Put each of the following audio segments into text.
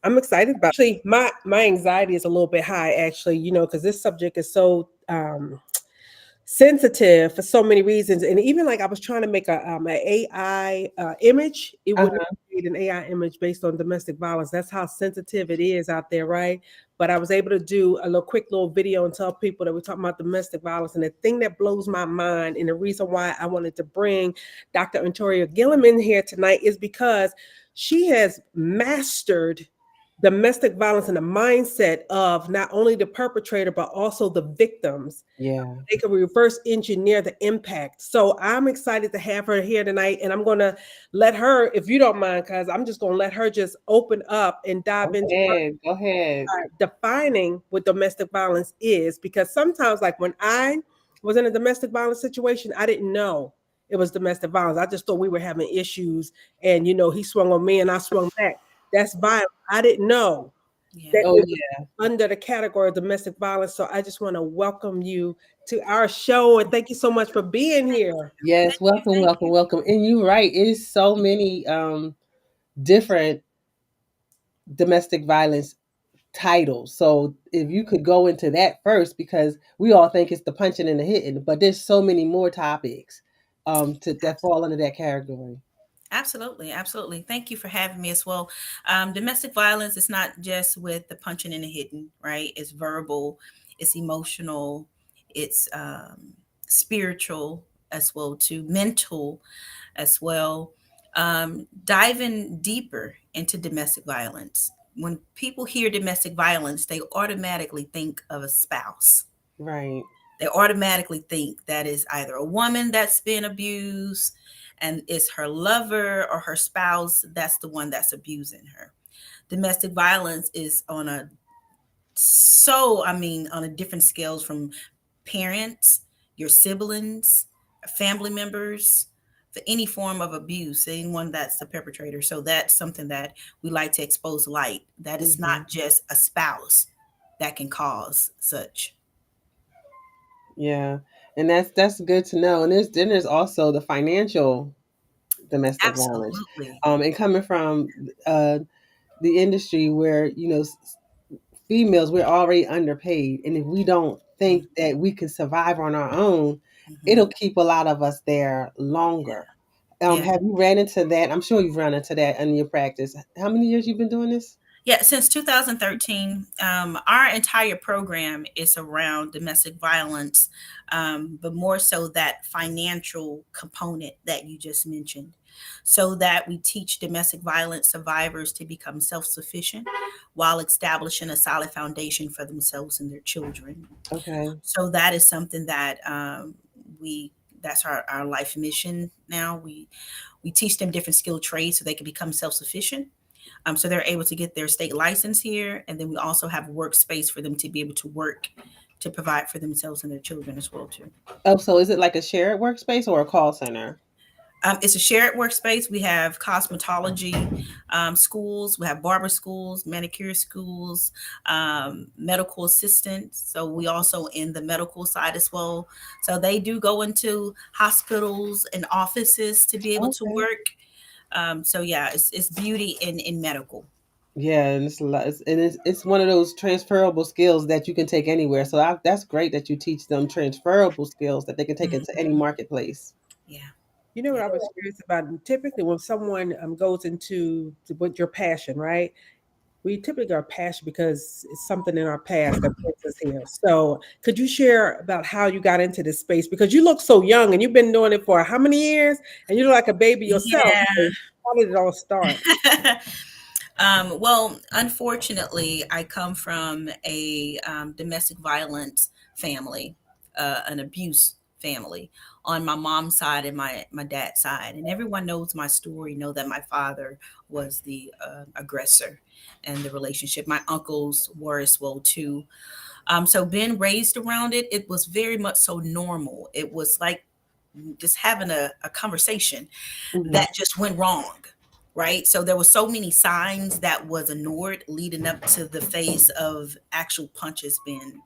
I'm excited about. Actually, my anxiety is a little bit high. Actually, because this subject is so sensitive for so many reasons, and even like I was trying to make an AI image, it wouldn't Uh-huh. create an AI image based on domestic violence. That's how sensitive it is out there, right? But I was able to do a little quick little video and tell people that we're talking about domestic violence. And the thing that blows my mind, and the reason why I wanted to bring Dr. Antoria Gillum in here tonight, is because she has mastered domestic violence and the mindset of not only the perpetrator but also the victims. Yeah. They can reverse engineer the impact. So I'm excited to have her here tonight, and I'm going to let her, if you don't mind, because I'm just going to let her just open up and dive Go into ahead. Go ahead. defining what domestic violence is. Because sometimes, like when I was in a domestic violence situation, I didn't know it was domestic violence. I just thought we were having issues, and he swung on me and I swung back. That's violence. I didn't know Yeah. that Oh it was yeah. under the category of domestic violence. So I just want to welcome you to our show and thank you so much for being here. Yes. Thank you. Welcome, Thank welcome, you. welcome. And you're right. It is so many different domestic violence titles. So if you could go into that first, because we all think it's the punching and the hitting, but there's so many more topics that fall under that category. Absolutely, absolutely. Thank you for having me as well. Domestic violence is not just with the punching and the hitting, right? It's verbal, it's emotional, it's spiritual as well, to mental as well. Diving deeper into domestic violence. When people hear domestic violence, they automatically think of a spouse. Right. They automatically think that is either a woman that's been abused and it's her lover or her spouse that's the one that's abusing her. Domestic violence is on a on a different scales from parents, your siblings, family members, for any form of abuse, anyone that's the perpetrator. So that's something that we like to expose light. That it's Hmm. not just a spouse that can cause such. Yeah. And that's good to know. And there's also the financial domestic violence. Absolutely. And coming from uh the industry where, females, we're already underpaid. And if we don't think that we can survive on our own, Mhm. it'll keep a lot of us there longer. Yeah. Have you ran into that? I'm sure you've run into that in your practice. How many years you've been doing this? Yeah, since 2013, our entire program is around domestic violence, but more so that financial component that you just mentioned, so that we teach domestic violence survivors to become self sufficient while establishing a solid foundation for themselves and their children. Okay. So that is something that we that's our life mission now. We teach them different skill trades so they can become self sufficient, so they're able to get their state license here, and then we also have a workspace for them to be able to work to provide for themselves and their children as well too. Oh, so is it like a shared workspace or a call center? It's a shared workspace. We have cosmetology schools, we have barber schools, manicure schools, medical assistants. So we also in the medical side as well. So they do go into hospitals and offices to be able to Okay. work. So yeah, it's beauty in medical. Yeah, and it's a lot, it's one of those transferable skills that you can take anywhere. So that's great that you teach them transferable skills that they can take into any Mhm. marketplace. Yeah. You know what Yeah. I was curious about? Typically, when someone goes into what your passion, right? We typically are passionate because it's something in our past that brings us here. So, could you share about how you got into this space? Because you look so young and you've been doing it for how many years? And you look like a baby yourself. So how did it all start? Yeah. Well, unfortunately, I come from a domestic violence family, an abuse family on my mom's side and my dad's side, and everyone knows my story. Know that my father was the aggressor, and the relationship. My uncles were as well too. So being raised around it, it was very much so normal. It was like just having a conversation Hmm. that just went wrong, right? So there were so many signs that was ignored leading up to the phase of actual punches being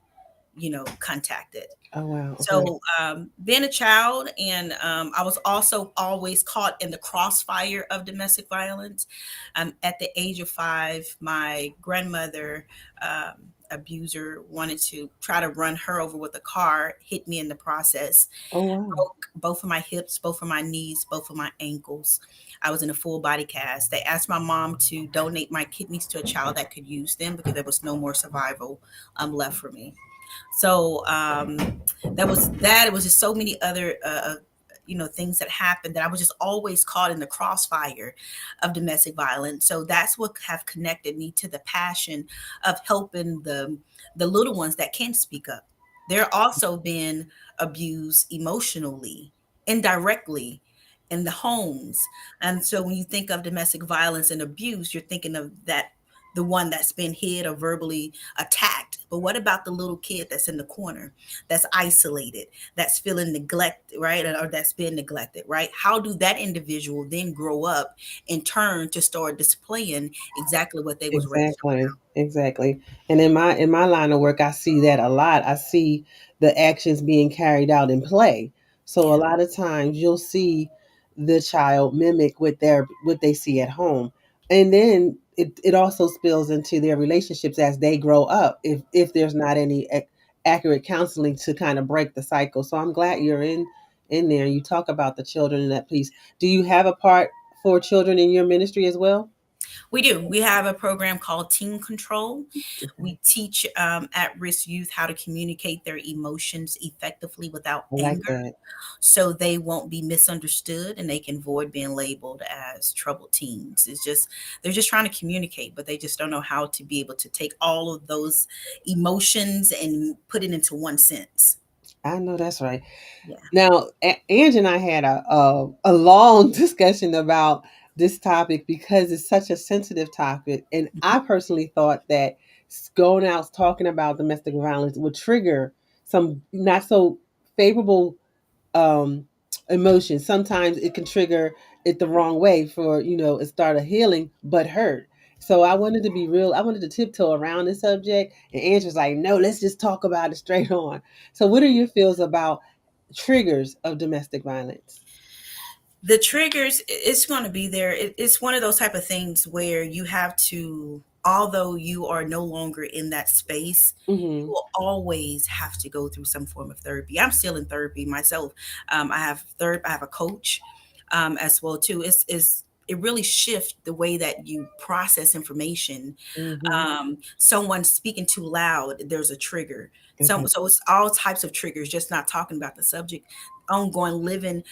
contacted. Oh wow. Okay. So, being a child, and I was also always caught in the crossfire of domestic violence. At the age of 5, my grandmother, abuser, wanted to try to run her over with a car, hit me in the process, Oh wow. broke both of my hips, both of my knees, both of my ankles. I was in a full body cast. They asked my mom to donate my kidneys to a child that could use them because there was no more survival left for me. So that was that. It was just so many other things that happened that I was just always caught in the crossfire of domestic violence. So that's what have connected me to the passion of helping the little ones that can't speak up. They're also been abused emotionally, indirectly, in the homes. And so when you think of domestic violence and abuse, you're thinking of that, the one that's been hit or verbally attacked. But what about the little kid that's in the corner, that's isolated, that's feeling neglected, right? Or that's been neglected, right? How do that individual then grow up in turn to start displaying exactly what they was raised Exactly, exactly. And in my line of work, I see that a lot. I see the actions being carried out in play. So a around? lot of times you'll see the child mimic what they see at home. And then it also spills into their relationships as they grow up if there's not any accurate counseling to kind of break the cycle. So I'm glad you're in there. You talk about the children in that piece. Do you have a part for children in your ministry as well? We do. We have a program called Teen Control. Okay. We teach at risk youth how to communicate their emotions effectively without I like anger, that. so they won't be misunderstood and they can avoid being labeled as troubled teens. It's just, they're just trying to communicate, but they just don't know how to be able to take all of those emotions and put it into one sense. I know that's right. Yeah. Now, Angie and I had a long discussion about this topic because it's such a sensitive topic, and I personally thought that going out talking about domestic violence would trigger some not so favorable um emotion. Sometimes it can trigger it the wrong way for it start a healing but hurt. So I wanted to be real. I wanted to tiptoe around this subject, and Angela's like, no, let's just talk about it straight on. So what are your feels about triggers of domestic violence? The triggers, it's going to be there. It's one of those type of things where you have to, although you are no longer in that space, you Mm-hmm. will always have to go through some form of therapy. I'm still in therapy myself. I have a coach as well too. It really shifts the way that you process information. Mm-hmm. Someone speaking too loud, there's a trigger. Okay. So it's all types of triggers, just not talking about the subject. Ongoing living,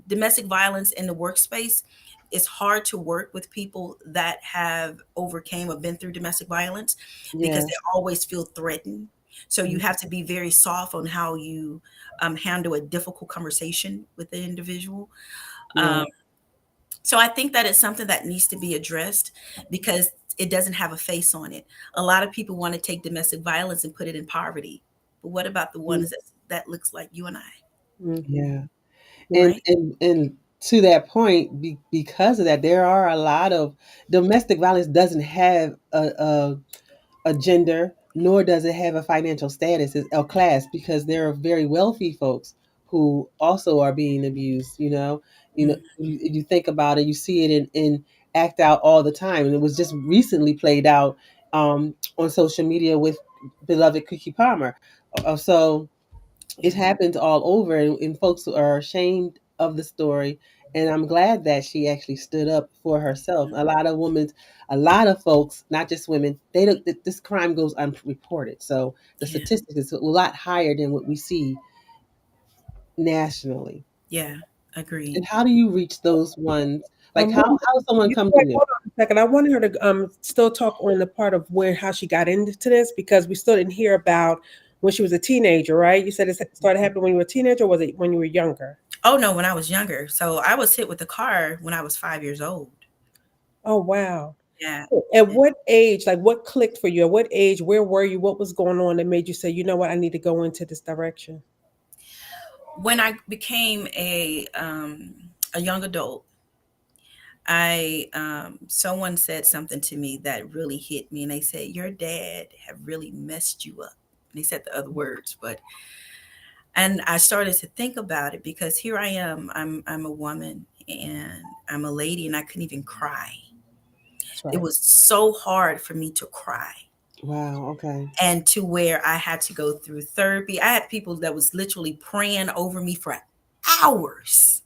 domestic violence in the workspace. It's hard to work with people that have overcame or been through domestic violence because Yeah. they always feel threatened. So you have to be very soft on how you handle a difficult conversation with the individual. Yeah. Um, so I think that it's something that needs to be addressed because it doesn't have a face on it. A lot of people want to take domestic violence and put it in poverty. But what about the ones that looks like you and I, Mm-hmm. Yeah. And right? and to that point, because of that, there are a lot of domestic violence doesn't have a gender, nor does it have a financial status or class, because there are very wealthy folks who also are being abused. You think about it, you see it in act out all the time, and it was just recently played out on social media with beloved Kiki Palmer. So it Yeah, happens all over, and folks are ashamed of the story. And I'm glad that she actually stood up for herself. A lot of folks, not just women, they don't. This crime goes unreported, so the yeah, statistics is a lot higher than what we see nationally. yeah. Agreed. And how do you reach those ones? Like how One, how someone you come to wait, you? hold on a second. I wanted her to still talk on the part of where how she got into this because we still didn't hear about when she was a teenager, right? You said it started happening when you were a teenager, or was it when you were younger? Oh no, when I was younger. So I was hit with a car when I was 5 years old. Oh wow. Yeah. At what age, like what clicked for you? At what age, where were you? What was going on that made you say, you know what, I need to go into this direction? When I became a young adult, I someone said something to me that really hit me, and they said, "Your dad have really messed you up." they said the other words, but and I started to think about it because here I am. I'm a woman and I'm a lady and I couldn't even cry. That's It right. was so hard for me to cry. Wow. Okay. And to where I had to go through therapy. I had people that was literally praying over me for hours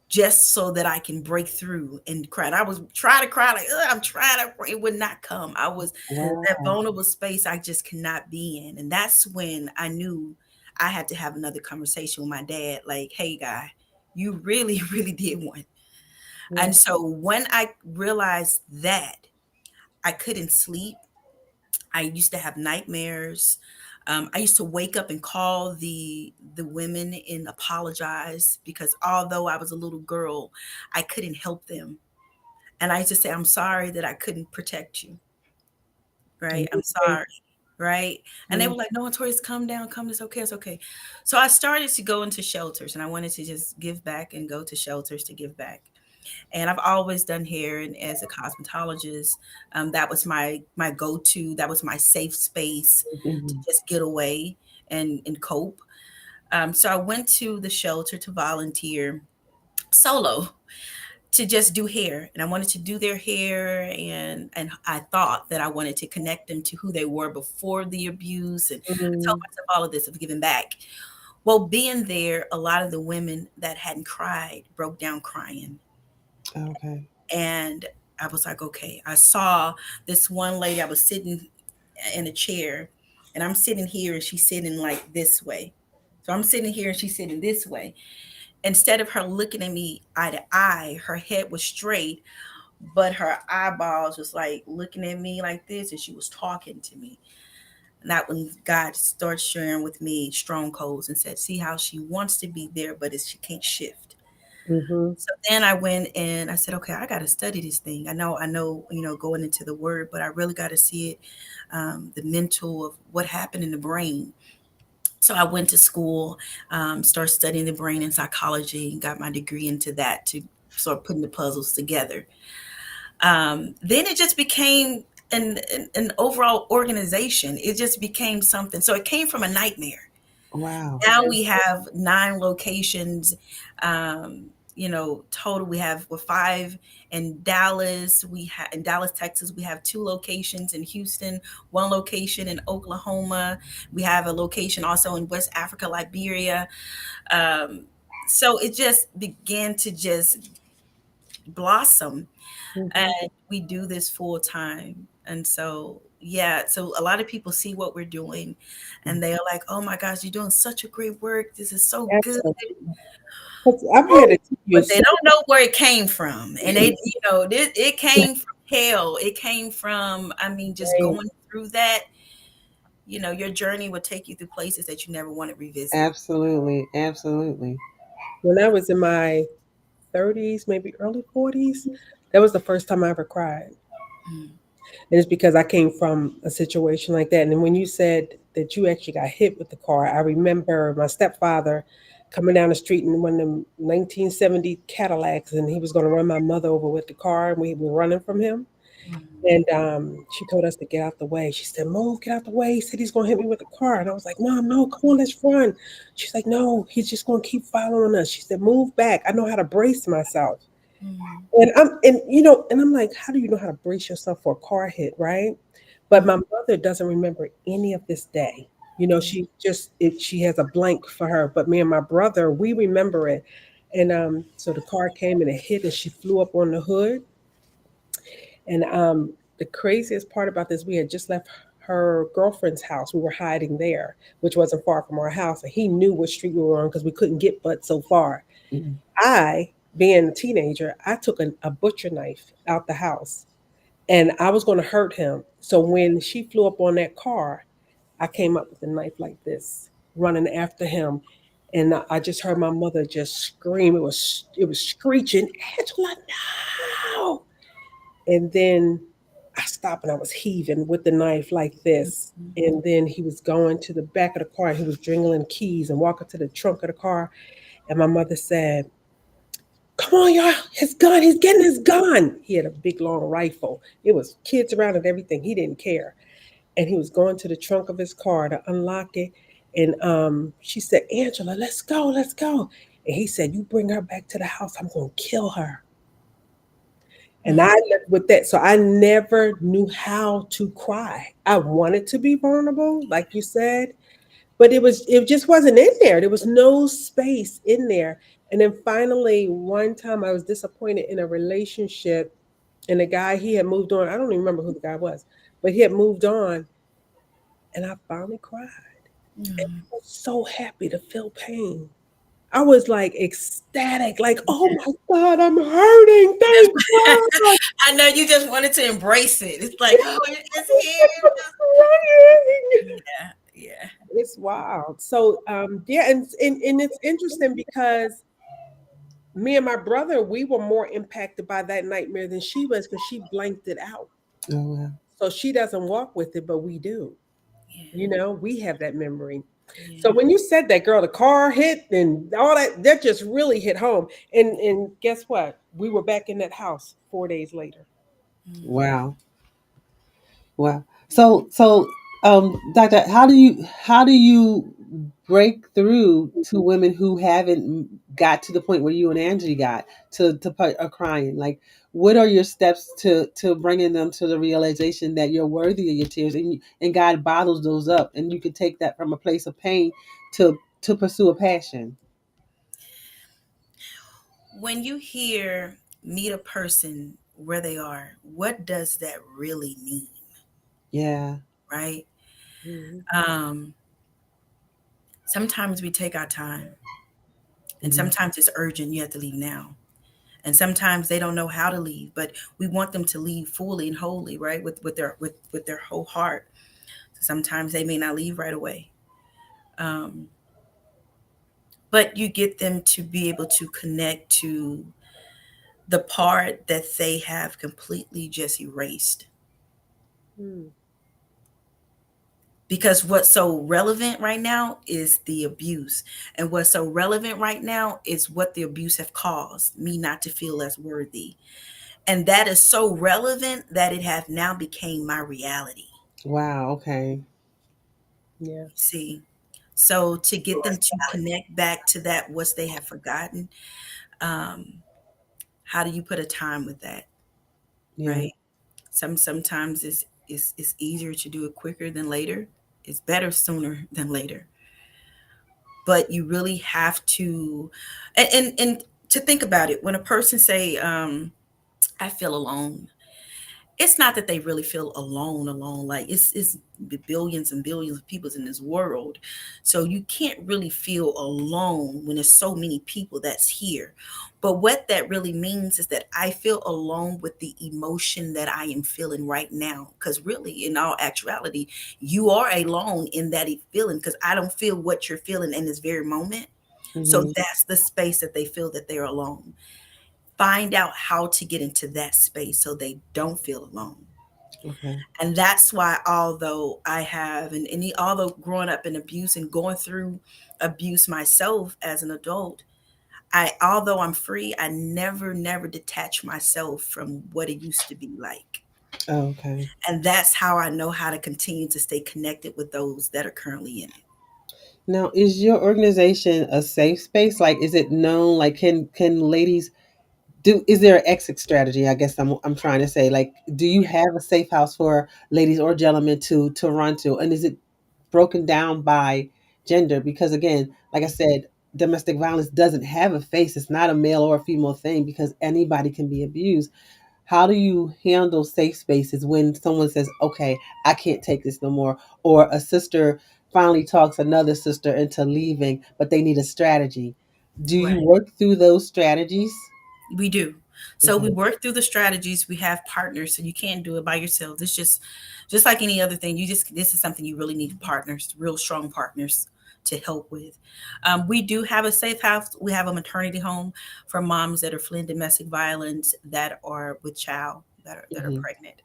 just so that I can break through and cry. And I was trying to cry like, "Ugh, I'm trying to, it would not come. I was that Wow. vulnerable space I just cannot be in. And that's when I knew I had to have another conversation with my dad. Like, hey, guy, you really, really did one. Yeah. And so when I realized that, I couldn't sleep. I used to have nightmares. I used to wake up and call the women and apologize because although I was a little girl, I couldn't help them. And I used to say, I'm sorry that I couldn't protect you. Right. And I'm you say, sorry. Right. And they Mm. were like, no, Tori's, come down, come. It's okay. It's okay. So I started to go into shelters and I wanted to just give back and go to shelters to give back. And I've always done hair, and as a cosmetologist, that was my go-to. That was my safe space to Mhm. just get away and cope. So I went to the shelter to volunteer solo to just do hair, and I wanted to do their hair, and I thought that I wanted to connect them to who they were before the abuse, and I told mm, myself all of this of giving back. Well, being there, a lot of the women that hadn't cried broke down crying. Okay. And I was like, okay. I saw this one lady, I was sitting in a chair and I'm sitting here and she's sitting like this way. So I'm sitting here and she's sitting this way. Instead of her looking at me eye to eye, her head was straight, but her eyeballs was like looking at me like this and she was talking to me. And that when God started sharing with me strongholds and said, see how she wants to be there, but she can't shift. mm-hmm. So then I went and I said, okay, I got to study this thing. I know, going into the word, but I really got to see it, the mental of what happened in the brain. So I went to school, started studying the brain and psychology, and got my degree into that to start putting the puzzles together. Then it just became an overall organization. It just became something. So it came from a nightmare. Wow. Now we have 9 locations. Total we have with 5 in Dallas. We have in Dallas, Texas. We have 2 locations in Houston, 1 location in Oklahoma. We have a location also in West Africa, Liberia. Um, so it just began to just blossom, Mm-hmm. and we do this full time. And so yeah, so a lot of people see what we're doing and they are like, oh my gosh, you're doing such a great work, this is so good. Absolutely. 'Cause I've had to tell you But they so. don't know where it came from, and it came from hell. It came from, I mean, just Right. going through that. Your journey would take you through places that you never want to revisit. Absolutely. Absolutely. When I was in my 30s, maybe early 40s, that was the first time I ever cried. Mm, And it's because I came from a situation like that. And then when you said that you actually got hit with the car, I remember my stepfather coming down the street in one of them 1970 Cadillacs, and he was going to run my mother over with the car, and we were running from him. mm, And she told us to get out the way. She said, Mom, get out the way. He said he's going to hit me with the car. And I was like, Mom, no, come on, let's run. She's like, no, he's just going to keep following us. She said, move back. I know how to brace myself. mm, And I'm like, how do you know how to brace yourself for a car hit, right? But mm, my mother doesn't remember any of this day. She has a blank for her. But me and my brother, we remember it. And so the car came and it hit, and she flew up on the hood. And the craziest part about this, we had just left her girlfriend's house. We were hiding there, which wasn't far from our house. And he knew what street we were on because we couldn't get but so far. Mhm. I, being a teenager, I took a butcher knife out the house and I was going to hurt him. So when she flew up on that car, I came up with a knife like this, running after him. And I just heard my mother just scream. It was screeching, Angela, no. And then I stopped and I was heaving with the knife like this. mm, And then he was going to the back of the car and he was jingling keys and walking to the trunk of the car. And my mother said, come on, y'all, his gun, he's getting his gun. He had a big long rifle. It was kids around and everything. He didn't care. and he was going to the trunk of his car to unlock it. And she said, Angela, let's go, let's go. And he said, you bring her back to the house, I'm going to kill her. And I Mm. lived with that. So I never knew how to cry. I wanted to be vulnerable, like you said, but it just wasn't in there. There was no space in there. And then finally, one time I was disappointed in a relationship, and the guy, he had moved on. I don't even remember who the guy was, but he had moved on, and I finally cried. And Mm. I was so happy to feel pain. I was like ecstatic, like, oh my God, I'm hurting. Just, Thank God. I know you just wanted to embrace it. It's like, Yes, oh, it's here. crying. Yeah, yeah. It's wild. So yeah, and it's interesting because me and my brother, we were more impacted by that nightmare than she was because she blanked it out. Oh wow. So she doesn't walk with it, but we do. Yeah, We have that memory. So yeah. when you said that, girl, the car hit and all that, that just really hit home. And guess what? We were back in that house 4 days later. Mm. Wow. Wow. So, Doctor, how do you break through to women who haven't got to the point where you and Angie got to put are crying? Like, what are your steps to bringing them to the realization that you're worthy of your tears, and God bottles those up, and you can take that from a place of pain to pursue a passion. When you hear meet a person where they are, what does that really mean? Yeah. Right? Mhm. Um, Sometimes we take our time, and Hmm. sometimes it's urgent. You have to leave now. And sometimes they don't know how to leave, but we want them to leave fully and wholly, right? With their whole heart. Sometimes they may not leave right away. Um, but you get them to be able to connect to the part that they have completely just erased. Mm. Because what's so relevant right now is the abuse. And what's so relevant right now is what the abuse have caused me not to feel as worthy. And that is so relevant that it have now became my reality. Wow. Okay. Yeah. See? So to get them to connect back to that what they have forgotten, um, how do you put a time with that? Yeah. Right? Sometimes it's easier to do it quicker than later. It's better sooner than later. But you really have to, and to think about it, when a person say, I feel alone, it's not that they really feel alone. Like it's billions and billions of people in this world, so you can't really feel alone when there's so many people that's here. But what that really means is that I feel alone with the emotion that I am feeling right now, because really in all actuality you are alone in that feeling, because I don't feel what you're feeling in this very moment. So Hmm. that's the space that they feel that they're alone. Find out how to get into that space so they don't feel alone. Okay. And that's why, although I have, although growing up in abuse and going through abuse myself as an adult, although I'm free, I never detach myself from what it used to be like. Okay. And that's how I know how to continue to stay connected with those that are currently in it. Now, is your organization a safe space? Like, is it known? Like, can ladies do? Is there an exit strategy? I guess I'm trying to say. Like, do you Yeah. have a safe house for ladies or gentlemen to run to? And is it broken down by gender? Because again, like I said, domestic violence doesn't have a face. It's not a male or a female thing because anybody can be abused. How do you handle safe spaces when someone says, okay, I can't take this no more, or a sister finally talks another sister into leaving, but they need a strategy? Do you Right. work through those strategies? We do. So we Okay. work through the strategies. We have partners, so you can't do it by yourself. It's just like any other thing. This is something you really need partners, real strong partners to help with. We do have a safe house. We have a maternity home for moms that are fleeing domestic violence, that are with child, that are Hmm. pregnant,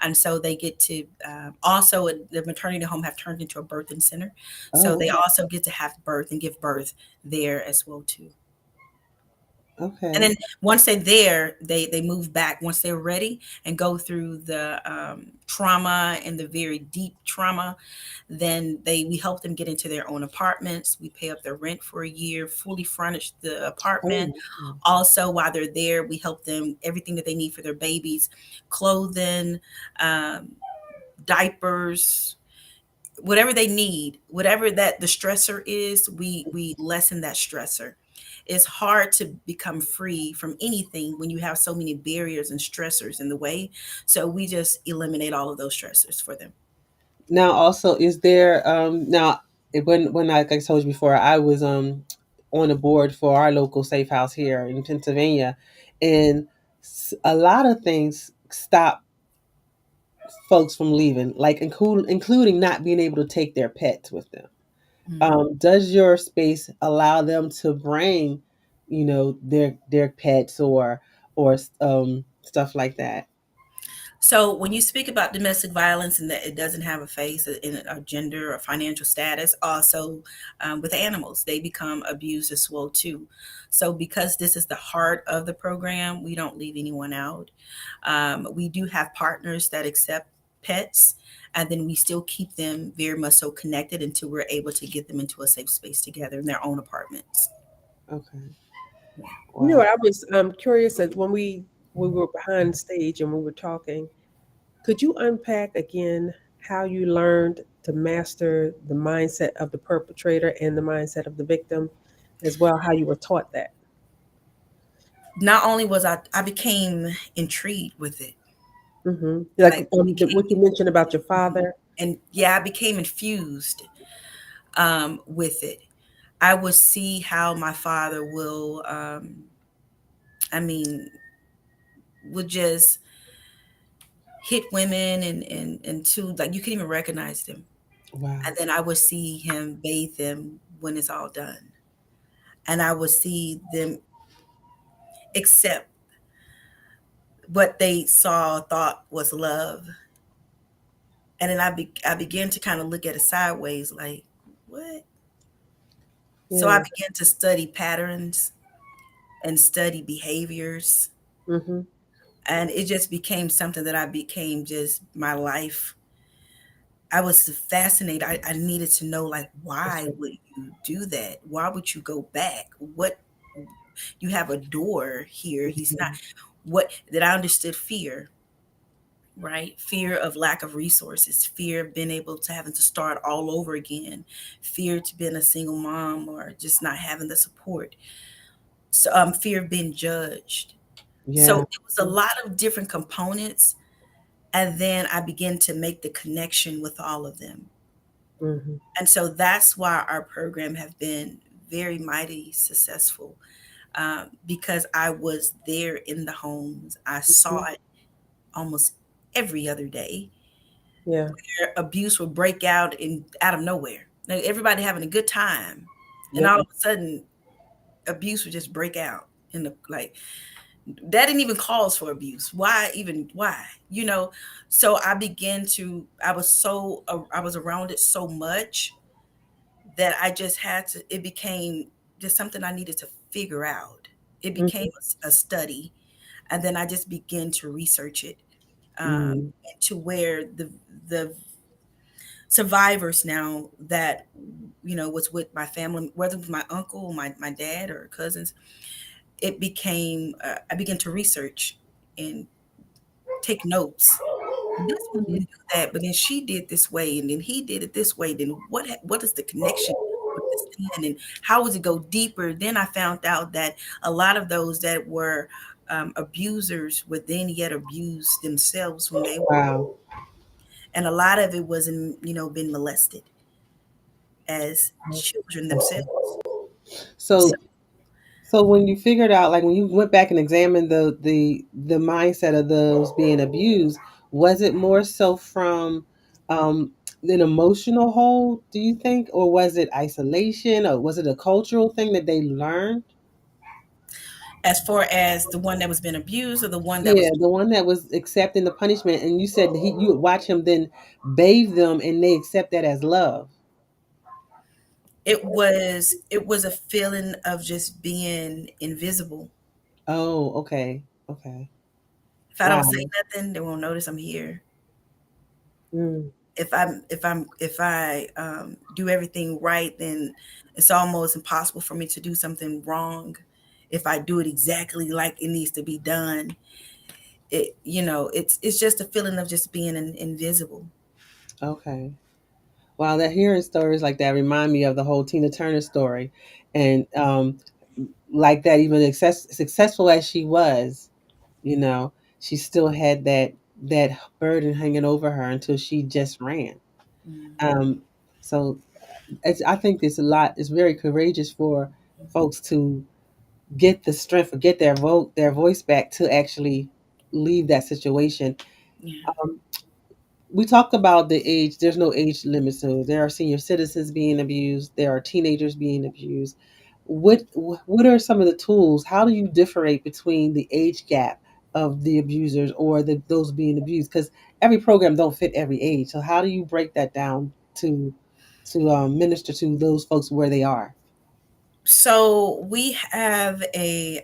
and so they get to, also the maternity home have turned into a birthing center, so Oh, they also get to have birth and give birth there as well too. And Okay. then once they're there, they move back once they're ready and go through the trauma and the very deep trauma. Then we help them get into their own apartments. We pay up their rent for a year, fully furnish the apartment. Oh, wow. Also, while they're there, we help them everything that they need for their babies, clothing, um, diapers, whatever they need, whatever that the stressor is, we lessen that stressor. It's hard to become free from anything when you have so many barriers and stressors in the way. So we just eliminate all of those stressors for them. Now, also, is there now when I, like I told you before, I was on a board for our local safe house here in Pennsylvania, and a lot of things stop folks from leaving, like including not being able to take their pets with them. Mhm. Does your space allow them to bring, their pets or stuff like that? So when you speak about domestic violence and that it doesn't have a face in a gender or financial status, also with animals, they become abused as well too. So because this is the heart of the program, we don't leave anyone out. We do have partners that accept pets, and then we still keep them very much so connected until we're able to get them into a safe space together in their own apartments. Okay. You know, Wow. I was curious that when we were behind stage and we were talking, could you unpack again how you learned to master the mindset of the perpetrator and the mindset of the victim, as well how you were taught that? Not only was I became intrigued with it, Like like became, what you mentioned about your father. and yeah, I became infused with it. I would see how my father will, I mean, would just hit women and to like you can even recognize them. And Wow. then I would see him bathe them when it's all done. And I would see them accept what they saw, thought was love. And then I began to kind of look at it sideways, like, what? So I Yeah. began to study patterns and study behaviors. Mm-hmm. And it just became something that I became just my life. I was fascinated. I needed to know, like, why would you do that? Why would you go back? What, you have a door here. He's not, what, that I understood fear, right? Fear of lack of resources, fear of being able to having to start all over again, fear to being a single mom or just not having the support. So, fear of being judged. So Yeah. it was a lot of different components. And then I began to make the connection with all of them. Mm-hmm. And so that's why our program have been very mighty successful, because I was there in the homes. I saw it almost every other day. Yeah. Where abuse would break out in out of nowhere. Like everybody having a good time, and Yep. all of a sudden, abuse would just break out in the like that didn't even cause for abuse. Why even why? So I began to I was around it so much that I just had to it became just something I needed to figure out. It became Mm-hmm. a study, and then I just began to research it, um, Mm. to where the survivors now that was with my family, whether it was my uncle, my dad, or cousins, it became I began to research and take notes. This one didn't do that, but then she did this way, and then he did it this way. Then what is the connection with this thing, and how does it go deeper? Then I found out that a lot of those that were abusers would then yet abuse themselves when they were, Wow. and a lot of it was in been molested as children themselves. So So so when you figured out, like when you went back and examined the mindset of those being abused, was it more so from an emotional hold, do you think, or was it isolation, or was it a cultural thing that they learned? as far as the one that was being abused or the one that Yeah, was the one that was accepting the punishment, and you said you would watch him then bathe them, and they accept that as love. it was a feeling of just being invisible. Oh, okay. Okay. If I don't say Wow. nothing, they won't notice I'm here. Mm. If I do everything right, then it's almost impossible for me to do something wrong. If I do it exactly like it needs to be done, it's just a feeling of just being invisible. Okay. Wow, that hearing stories like that remind me of the whole Tina Turner story. And like that, even successful as she was, you know, she still had that burden hanging over her until she just ran. Mm, Um, so I think it's a lot. It's very courageous for folks to get the strength or get their voice back to actually leave that situation. yeah. Um, we talked about the age. There's no age limit. So there are senior citizens being abused. There are teenagers being abused. What are some of the tools? How do you differentiate between the age gap of the abusers or those being abused? Because every program don't fit every age. So how do you break that down to minister to those folks where they are? So we have a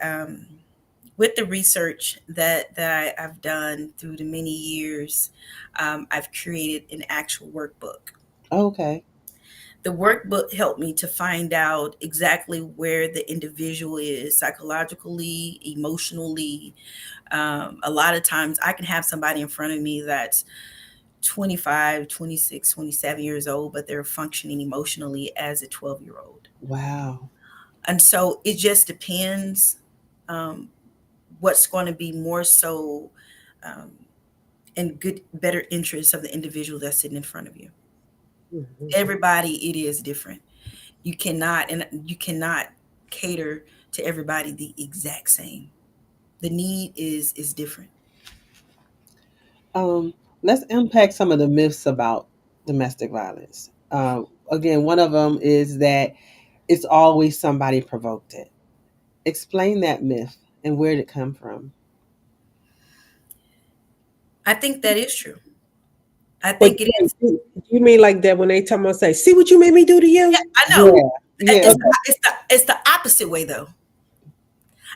with the research I've done through the many years, I've created an actual workbook. Okay. The workbook helped me to find out exactly where the individual is psychologically, emotionally. A lot of times I can have somebody in front of me that's 25, 26, 27 years old, but they're functioning emotionally as a 12-year-old. Wow. And so it just depends, um, what's going to be more so, um, in good, better interest of the individual that's sitting in front of you. Mhm. Everybody, it is different. You cannot cater to everybody the exact same. The need is different. Um, let's unpack some of the myths about domestic violence. Again, one of them is that it's always somebody provoked it. Explain that myth and where did it come from? I think that is true. I But think it is. you mean like that when they tell me, say, see what you made me do to Yeah, you? I know. Yeah, yeah, It's the opposite way though.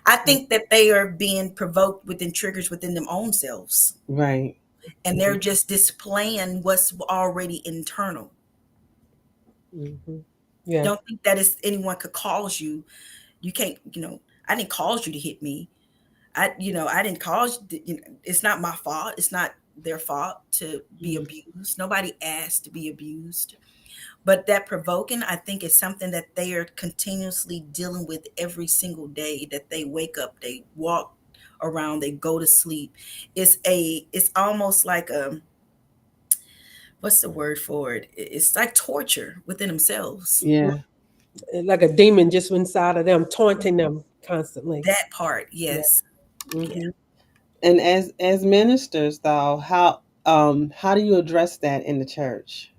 I think that they are being provoked within triggers within them own selves, right. and they're just displaying what's already internal. Hmm. Yeah. Don't think that is anyone could cause you. You can't. I didn't cause you to hit me. I didn't cause. It's not my fault. It's not their fault to be Mm. abused. Nobody asked to be abused. But that provoking, I think, is something that they are continuously dealing with every single day that they wake up, they walk around, they go to sleep. It's almost like what's the word for it? It's like torture within themselves. Yeah. Like a demon just inside of them, taunting them constantly. That part, Yeah. yes. Yeah. Mm-hmm. And as ministers, though, how do you address that in the church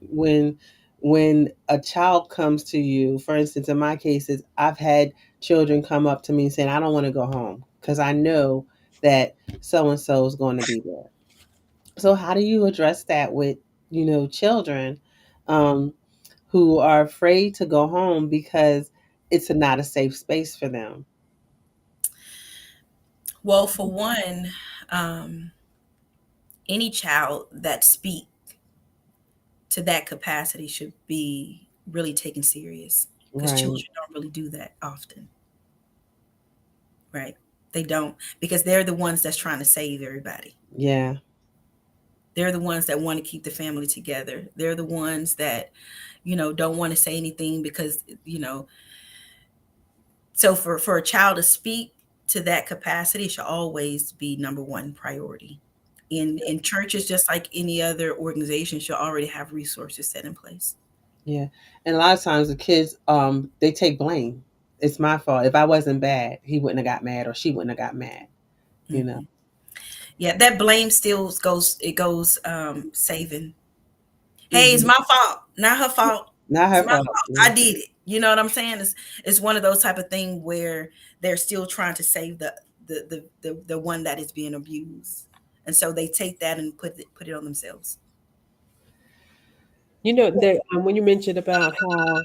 when when a child comes to you? For instance, in my cases, I've had children come up to me saying, "I don't want to go home because I know that so and so is going to be there." So how do you address that with children um, who are afraid to go home because it's not a safe space for them? Well, for one, um, any child that speak to that capacity should be really taken serious because Right. children don't really do that often, right? They don't, because they're the ones that's trying to save everybody. Yeah. They're the ones that want to keep the family together. They're the ones that, don't want to say anything because, so for a child to speak to that capacity, it should always be number one priority. In churches, just like any other organization, should already have resources set in place. Yeah. And a lot of times the kids they take blame. It's my fault. If I wasn't bad, he wouldn't have got mad or she wouldn't have got mad, you know. Mhm. Yeah, that blame still goes saving. Hey, it's Hmm. my fault, not her fault. Not It's her my fault. fault. Yeah. I did it. You know what I'm saying? It's one of those type of thing where they're still trying to save the one that is being abused, and so they take that and put it on themselves. You know that when you mentioned about how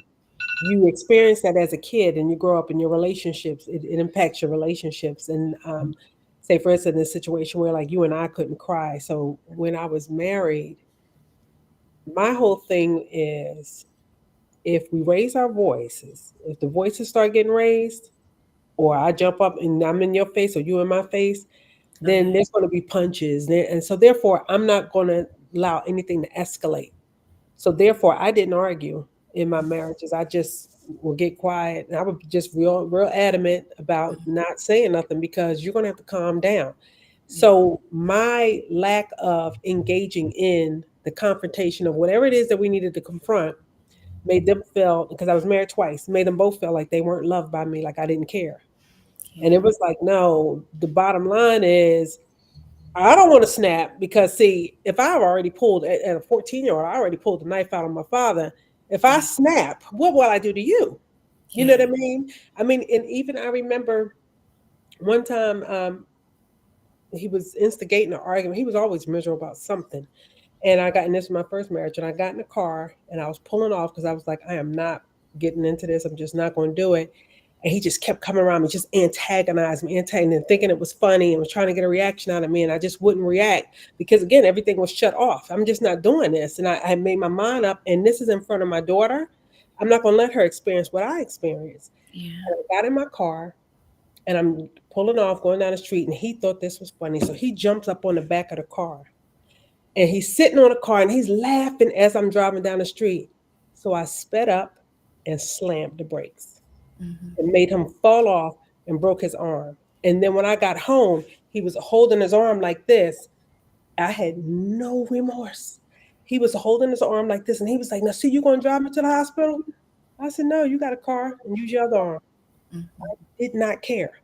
you experience that as a kid and you grow up in your relationships, it impacts your relationships. And say, for instance, in a situation where like you and I couldn't cry. So when I was married, my whole thing is if we raise our voices, if the voices start getting raised, or I jump up and I'm in your face or you in my face, Oh then yeah. there's going to be punches. And so therefore, I'm not going to allow anything to escalate. So therefore, I didn't argue in my marriages. I just will get quiet, and I would be just real adamant about Mhm. not saying nothing because you're going to have to calm down. Yeah. So my lack of engaging in the confrontation of whatever it is that we needed to confront made them feel, because I was married twice, made them both feel like they weren't loved by me, like I didn't care. And Yeah. it was like, no, the bottom line is I don't want to snap because see, if I've already pulled at a 14-year-old, I already pulled the knife out on my father. If I Yeah. snap, what will I do to you? You know Yeah. what I mean? I mean, and even I remember one time he was instigating an argument. He was always miserable about something. And I got in this my first marriage, and I got in the car and I was pulling off because I was like, I am not getting into this. I'm just not going to do it. And he just kept coming around me, just antagonizing, and thinking it was funny and was trying to get a reaction out of me. And I just wouldn't react because, again, everything was shut off. I'm just not doing this. And I had made my mind up, and this is in front of my daughter. I'm not going to let her experience what I experienced. Yeah. And I got in my car and I'm pulling off, going down the street, and he thought this was funny. So he jumps up on the back of the car and he's sitting on the car and he's laughing as I'm driving down the street. So I sped up and slammed the brakes Hmm. and made him fall off and broke his arm. And then when I got home, he was holding his arm like this. I had no remorse. He was holding his arm like this and he was like, now, see, you going to drive me to the hospital? I said, no, you got a car and use your other arm. Hmm. Did not care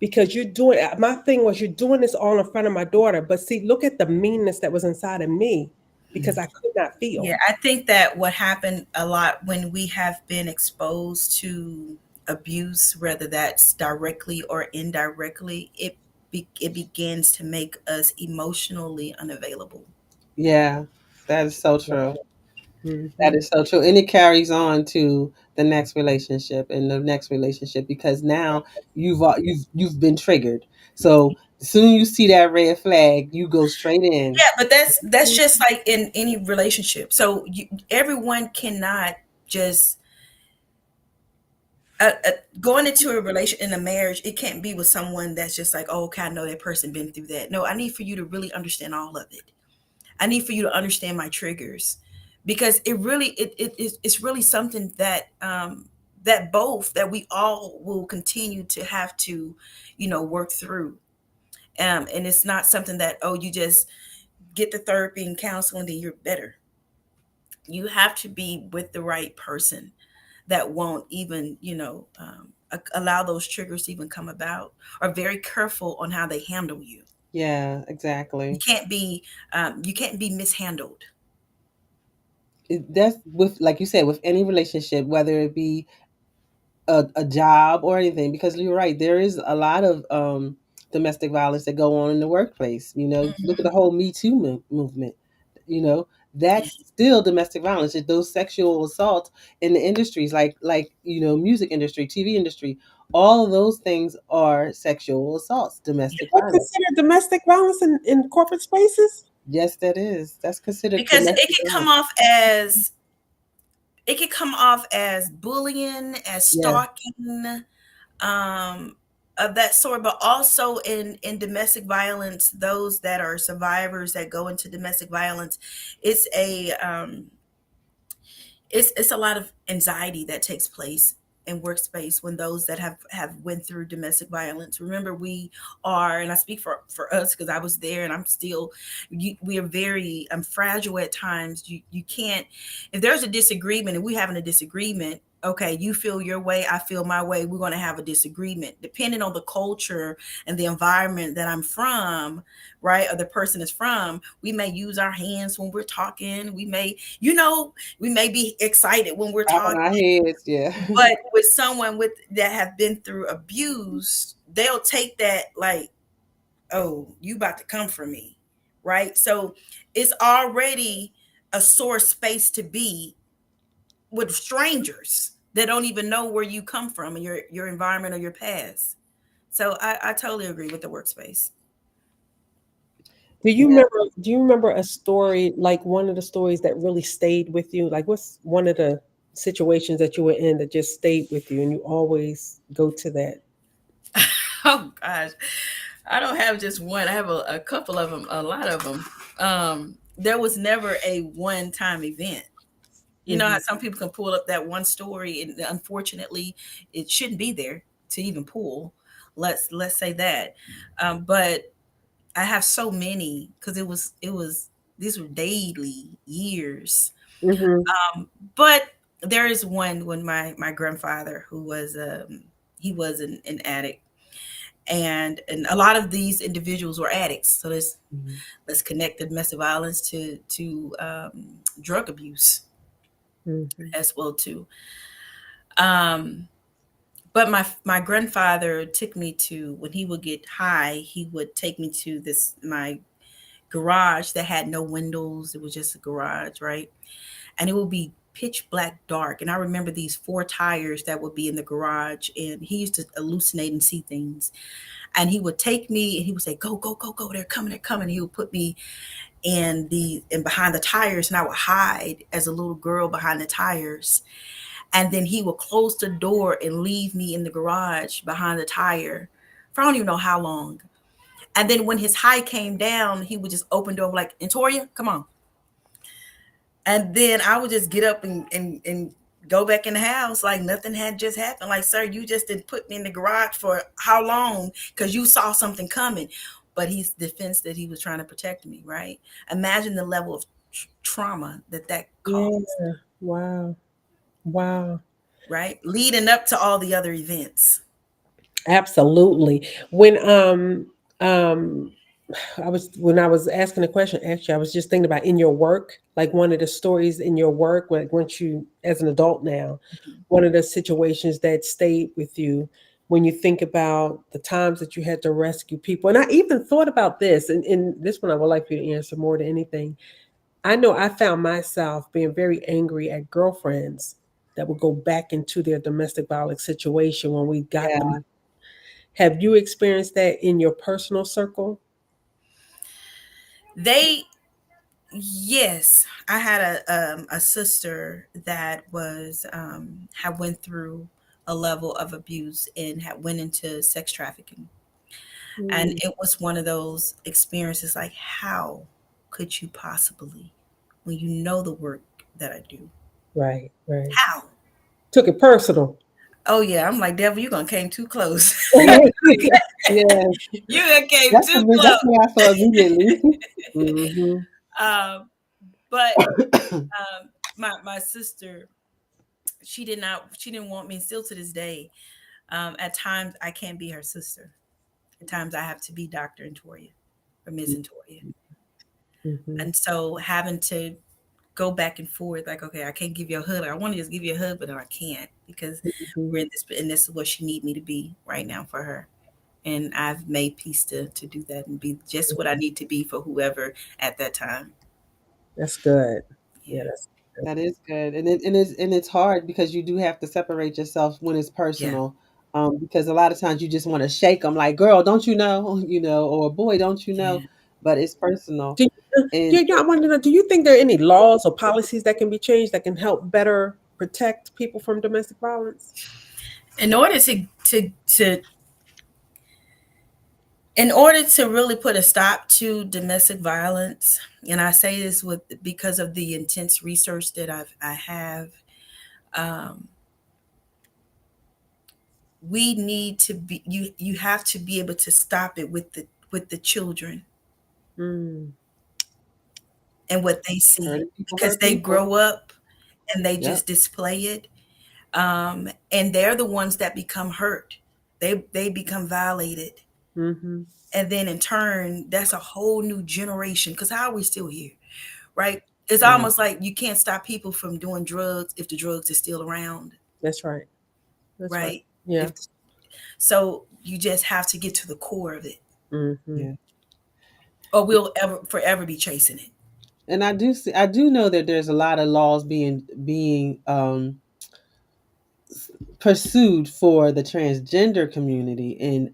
because you're doing, my thing was, you're doing this all in front of my daughter. But see, look at the meanness that was inside of me because I could not feel. Yeah, I think that what happened a lot when we have been exposed to abuse, whether that's directly or indirectly, it begins to make us emotionally unavailable. Yeah, that is so true. That Mm-hmm. is so true. And it carries on to the next relationship and the next relationship because now you've been triggered. So as soon as you see that red flag, you go straight in. Yeah, but that's just like in any relationship. So everyone cannot just going into a relation in a marriage. It can't be with someone that's just like, oh, okay, I know that person been through that. No, I need for you to really understand all of it. I need for you to understand my triggers because it's really something that that we all will continue to have to, work through. And it's not something that, oh, you just get the therapy and counseling, then you're better. You have to be with the right person that won't even, allow those triggers to even come about, or very careful on how they handle you. Yeah, You exactly. can't be you can't be mishandled. That's with, like you said, with any relationship, whether it be a job or anything, because you're right, there is a lot of domestic violence that go on in the workplace. Look at the whole Me Too movement. You know, Yeah. that's still domestic violence. It's those sexual assaults in the industries, like music industry, TV industry. All of those things are sexual assaults, domestic What violence. considered domestic violence in corporate spaces? Yes, that is. That's considered Because domestic violence. it can come off as bullying, as Yeah, stalking, um, of that sort, but also in domestic violence, those that are survivors that go into domestic violence, it's a it's a lot of anxiety that takes place in workspace when those that have went through domestic violence. Remember, we are, and I speak for us because I was there and I'm still, we are very fragile at times. You can't, if there's a disagreement and we having a disagreement, okay, you feel your way, I feel my way, we're going to have a disagreement depending on the culture and the environment that I'm from, right, or the person is from. We may use our hands when we're talking. We may, we may be excited when we're popping talking, our heads. Yeah, but with someone with that have been through abuse, they'll take that like, oh, you about to come for me, right? So it's already a sore space to be with strangers. that don't even know where you come from and your environment or your past. So I totally agree with the workspace. Yeah. Do you remember a story, like one of the stories that really stayed with you? Like what's one of the situations that you were in that just stayed with you and you always go to that? Oh gosh, I don't have just one. I have a couple of them, a lot of them. There was never a one time event. You know how Mhm. some people can pull up that one story, and unfortunately, it shouldn't be there to even pull. Let's say that. But I have so many because it was these were daily years. Mhm. But there is one when my grandfather, who was he was an addict, and a lot of these individuals were addicts. So Mhm. let's connect domestic violence to drug abuse Mhm. as well too. Um, but my grandfather took me to, when he would get high, he would take me to this my garage that had no windows. It was just a garage, right? And it would be pitch black dark. And I remember these four tires that would be in the garage, and he used to hallucinate and see things. And he would take me and he would say, "Go, go, go, go! They're coming, they're coming!" He would put me in behind the tires, and I would hide as a little girl behind the tires. And then he would close the door and leave me in the garage behind the tire for I don't even know how long. And then when his high came down, he would just open the door like, "Antoria, come on." And then I would just get up and go back in the house like nothing had just happened. Like, "Sir, you just didn't put me in the garage for how long? Because you saw something coming." But he's defense that he was trying to protect me, right? Imagine the level of trauma that Yeah. caused, Wow. Wow. right? Leading up to all the other events. Absolutely. Um when I was asking the question, actually I was just thinking about in your work, like one of the stories in your work, like once you as an adult now, one of the situations that stayed with you when you think about the times that you had to rescue people. And I even thought about this, and this one I would like for you to answer more than anything. I know I found myself being very angry at girlfriends that would go back into their domestic violence situation when we got them. Yeah. Have you experienced that in your personal circle? They Yes, I had a sister that was had went through a level of abuse and had went into sex trafficking. And Mm, it was one of those experiences like, how could you possibly, when you know the work that I do? right, right. How? Took it personal. Oh yeah, I'm like, devil, you gonna came too close. Yeah. You gonna came too close. That's what I saw immediately. Hmm. Um, but my sister, she didn't want me, still to this day. At times I can't be her sister. At times I have to be Dr. Antoria or Ms. Antoria. Hmm. And so having to go back and forth, like, okay, I can't give you a hug. I want to just give you a hug, but no, I can't, because Hmm. we're in this, and this is what she need me to be right now for her. And I've made peace to do that and be just what I need to be for whoever at that time. That's good. Yeah, Yeah. That is good, and it's hard because you do have to separate yourself when it's Yeah. personal, because a lot of times you just want to shake them, like, "Girl, don't you know?" Or "Boy, don't you know?" Yeah. But it's personal, Do and yeah, yeah, I want to know, do you think there are any laws or policies that can be changed that can help better protect people from domestic violence? In order to in order to really put a stop to domestic violence, and I say this with because of the intense research that I have, um, we need to be, you have to be able to stop it with the children Mm, and what they see, hurting people because hurt they people. grow up and they Yep. just display it, and they're the ones that become hurt. They become violated, mhm. and then in turn, that's a whole new generation. Because how are we still here, right? It's Yeah. almost like you can't stop people from doing drugs if the drugs are still around, That's right. That's right. right? Yeah. If so, you just have to get to the core of it, Mhm. Yeah. or we'll ever forever be chasing it. And I do know that there's a lot of laws being pursued for the transgender community in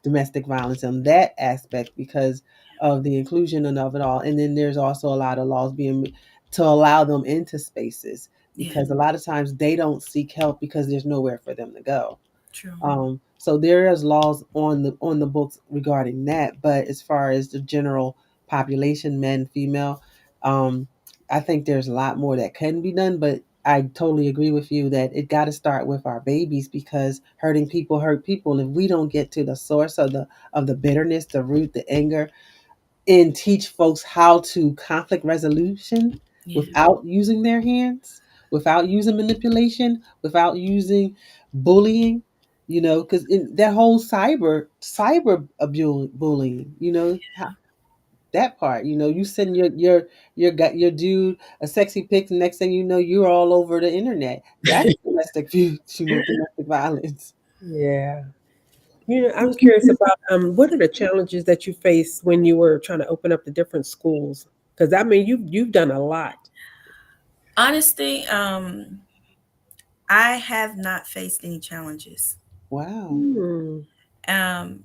domestic violence on that aspect because of the inclusion and of it all. And then there's also a lot of laws being to allow them into spaces Yeah, because a lot of times they don't seek help because there's nowhere for them to go. true. So there is laws on the books regarding that, but as far as the general population, men, female, um, I think there's a lot more that can be done. But I totally agree with you that it got to start with our babies because hurting people hurt people. If we don't get to the source of the bitterness, the root, the anger, and teach folks how to conflict resolution Yeah. without using their hands, without using manipulation, without using bullying, because in that whole bullying, that part, you send your dude a sexy pic, the next thing you know, you're all over the internet. That's domestic abuse, domestic violence. Yeah. I'm curious about what are the challenges that you faced when you were trying to open up the different schools? Because I mean, you've done a lot. Honestly, I have not faced any challenges. Wow. Hmm.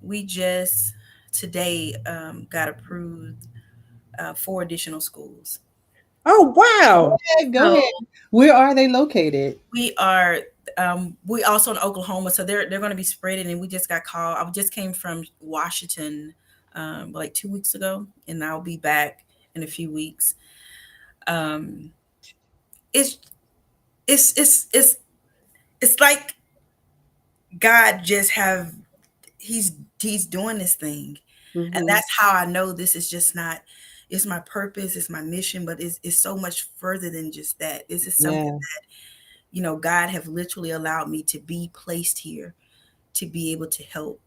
We just today got approved 4 additional schools. Oh Go wow. ahead, go So ahead. Where are they located? we are we also in Oklahoma, so they're going to be spreading. And we just got called. I just came from Washington like 2 weeks ago, and I'll be back in a few weeks. Um, it's it's it's it's it's like God just have he's doing this thing, and Hmm. that's how I know this is just not. It's my purpose, it's my mission, but it's so much further than just that. This is something Yeah. that God have literally allowed me to be placed here to be able to help,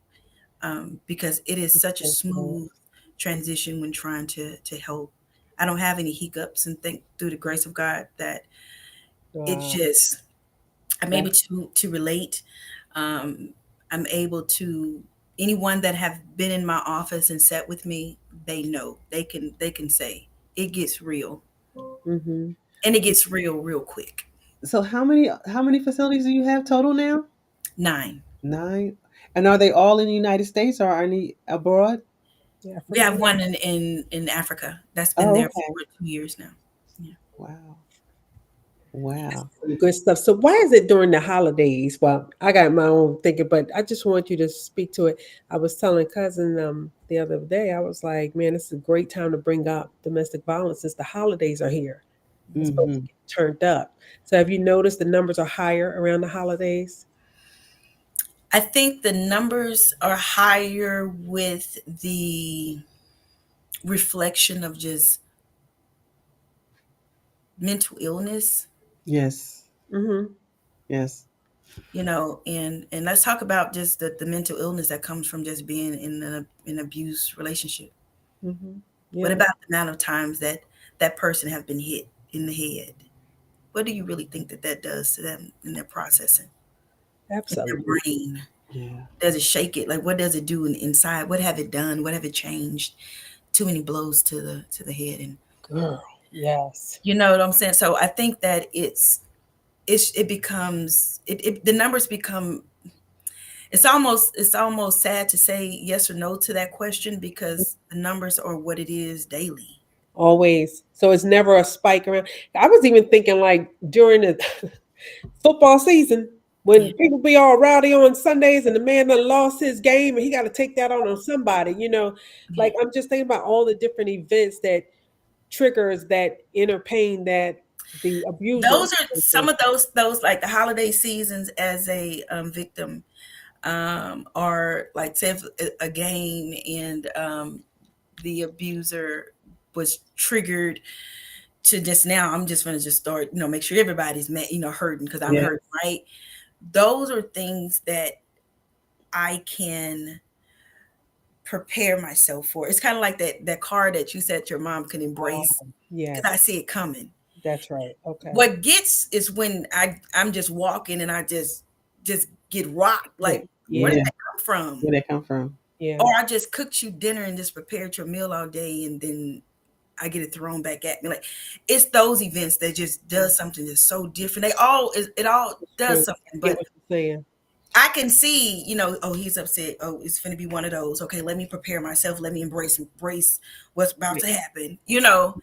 because it is such a smooth transition when trying to help. I don't have any hiccups, and think through the grace of God that it's Wow. just I'm able That, to relate. Um, I'm able to anyone that have been in my office and sat with me, they know they can say it gets real, Hmm. and it gets real quick. so how many facilities do you have total now? 9. 9. And are they all in the United States or are any abroad? We have Africa. one in Africa that's been Oh, there okay. for 2 years now. Yeah. Wow. Wow. Some good stuff. So why is it during the holidays? Well, I got my own thinking, but I just want you to speak to it. I was telling cousin the other day, I was like, man, this is a great time to bring up domestic violence since the holidays are here. It's supposed to Hmm. get turned up. So have you noticed the numbers are higher around the holidays? I think the numbers are higher with the reflection of just mental illness, Yes. Mm-hmm. Yes. and let's talk about just the mental illness that comes from just being in an abuse relationship. Mm-hmm. What Yeah, about the amount of times that that person have been hit in the head? What do you really think that that does to them in their processing, in their absolutely. brain? Yeah. Does it shake it? Like, what does it do inside? What have it done? What have it changed? Too many blows to the head, and Girl, yes. you know what I'm saying. So I think that it becomes the numbers become. It's almost sad to say yes or no to that question because the numbers are what it is daily. Always. So it's never a spike around. I was even thinking like during the football season Yeah, when people be all rowdy on Sundays and the man done lost his game and he got to take that on somebody. yeah. Like I'm just thinking about all the different events that triggers that inner pain that the abuser Those are goes some through. of those like the holiday seasons as a victim, or like say if a game and the abuser was triggered to just now I'm just going to just start make sure everybody's hurting because I'm Yeah. hurting, right? Those are things that I can prepare myself for. It's kind of like that car that you said your mom can embrace because I Yes, see it coming. that's right. Okay. What gets is when I'm just walking and I just get rocked. Yeah. Like, where did Yeah. Yeah. that come from? Where they come from? Yeah. Or I just cooked you dinner and just prepared your meal all day, and then I get it thrown back at me. Like, it's those events that just does something that's so different. It all does True. something, Get but what you're saying. I can see, oh, he's upset. Oh, it's going to be one of those. Okay, let me prepare myself. Let me embrace what's about to happen. Mhm.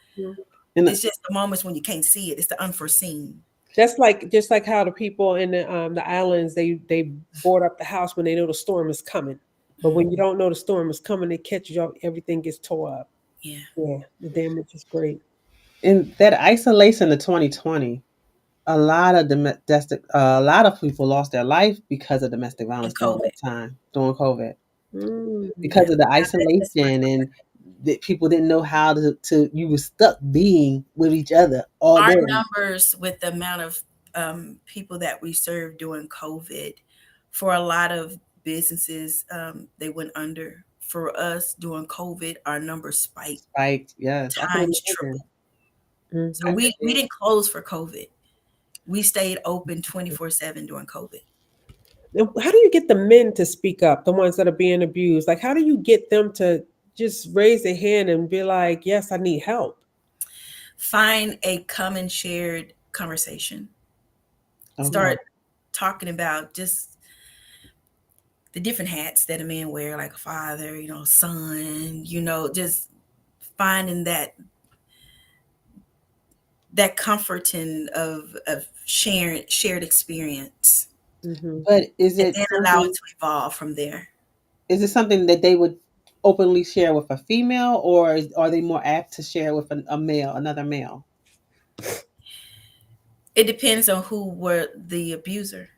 And It's just the moments when you can't see it. It's the unforeseen. Just like how the people in the islands, they board up the house when they know the storm is coming. But when you don't know the storm is coming, it catches you up, everything gets tore up. Yeah. Yeah, the damage is great. in that isolation of 2020, a lot of a lot of people lost their life because of domestic And violence during COVID. that time, during COVID, Mm. Yeah. because of the That's my isolation and that people didn't know how to you were stuck being with each other all our day. numbers with the amount of people that we served during COVID. For a lot of businesses, they went under. For us during COVID, our numbers spiked Spiked, yes, I can times imagine. triple. So I Hmm. we can. didn't close for COVID. We stayed open 24/7 during COVID. How do you get the men to speak up, the ones that are being abused? Like, how do you get them to just raise their hand and be like, yes, I need help? Find a common shared conversation. Okay, Start talking about just the different hats that a man wear, like a father, son, just finding that comforting of shared experience, Hmm. but and then allow it to evolve from there. is it something that they would openly share with a female, or are they more apt to share with a male, another male? It depends on who were the abuser.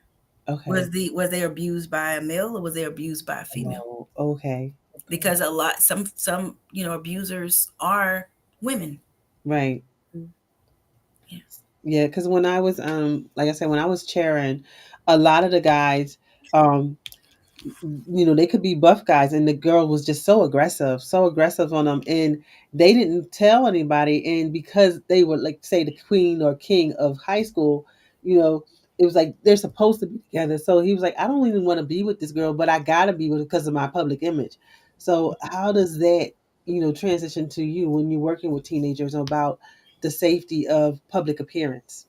Okay. Was they abused by a male or was they abused by a female? Oh, okay. Because a lot some abusers are women. Right. Yeah. Yeah, because when I was like I said, when I was chairing, a lot of the guys, um, they could be buff guys, and the girl was just so aggressive on them, and they didn't tell anybody, and because they were like say the queen or king of high school, it was like they're supposed to be together. So he was like, I don't even want to be with this girl, but I gotta be with her because of my public image. So how does that transition to you when you're working with teenagers about the safety of public appearance?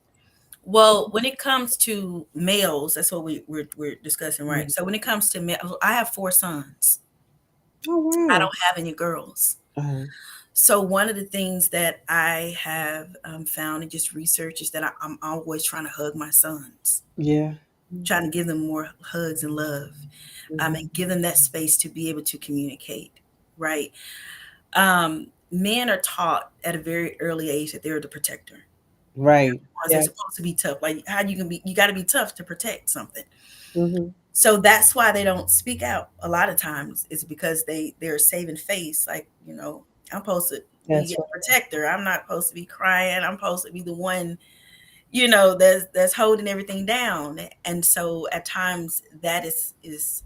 Well, when it comes to males, that's what we're discussing, right? Mhm. So when it comes to males, I have 4 sons. Oh, I wow. don't have any girls. Uh, So one of the things that I have found and just research is that I'm always trying to hug my sons, yeah, trying to give them more hugs and love, Mhm. and give them that space to be able to communicate, right? Men are taught at a very early age that they're the protector. right. They're Yeah. supposed to be tough. Like, how you can be, you got to be tough to protect something. Hmm. So that's why they don't speak out a lot of times. It's because they're saving face. Like, I'm supposed to be That's a protector. I'm not supposed to be crying. I'm supposed to be the one, that's holding everything down. And so at times that is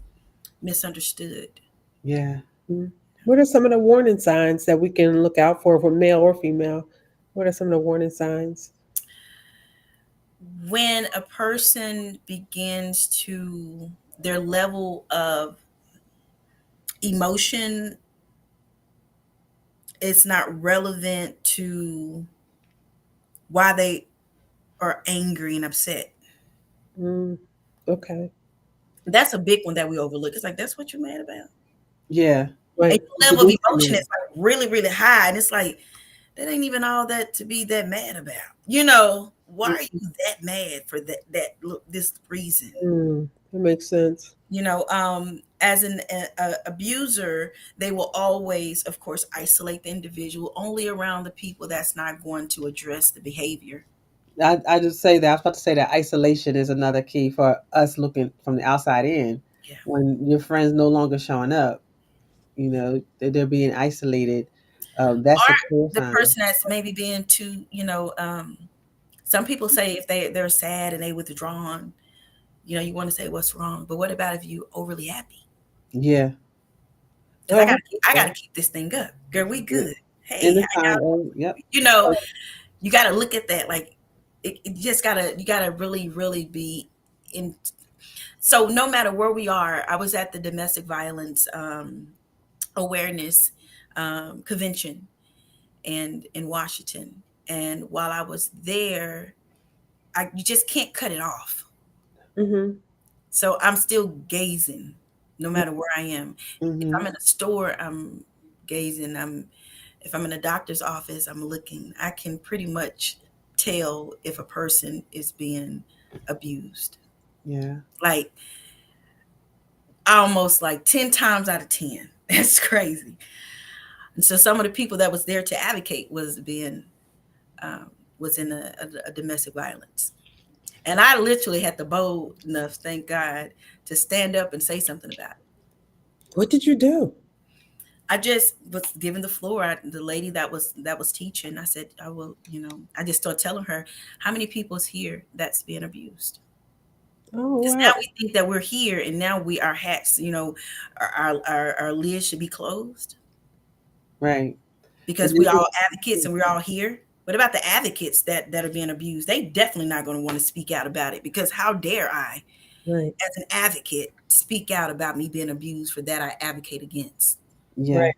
misunderstood. Yeah. right. What are some of the warning signs that we can look out for male or female? What are some of the warning signs? When a person begins to their level of emotion is not relevant to why they are angry and upset. Mm, okay. That's a big one that we overlook. It's like, that's what you're mad about. Yeah. And Right. your To level of do emotion something. is like really, really high. And it's like, that ain't even all that to be that mad about. Why are you that mad for this reason? That makes sense. As an abuser, they will always, of course, isolate the individual only around the people that's not going to address the behavior. I just say that I was about to say that isolation is another key for us looking from the outside in. Yeah. When your friends no longer showing up, they're being isolated. That's Or a clear the sign. person that's maybe being too, some people say if they're sad and they withdrawn, you want to say what's wrong. But what about if you overly happy? Yeah. Because Oh, I I got get I got to that. keep this thing up, girl. We Yeah. good. In Hey, the how time. y'all? Yep. You got to look at that. Like, it just you gotta really, really be in. So no matter where we are, I was at the domestic violence awareness convention, and in Washington. And while I was there, you just can't cut it off. Mm-hmm. So I'm still gazing no matter where I am. If Mm-hmm. I'm in a store, I'm gazing. If I'm in a doctor's office, I'm looking. I can pretty much tell if a person is being abused. Yeah. Like almost like 10 times out of 10. That's crazy. And so some of the people that was there to advocate um, was in a domestic violence. And I literally had the bold enough, thank God, to stand up and say something about it. What did you do? I just was given the floor. The lady that was teaching, I said, I will, I just started telling her how many people's here that's being abused. Oh Because now wow. we think that we're here and now we are hats, our lids should be closed Right. because And we this all is, advocates and we're all here. What about the advocates that are being abused? They definitely not going to want to speak out about it because how dare I, Right. as an advocate, speak out about me being abused for that I advocate against, yeah. Right.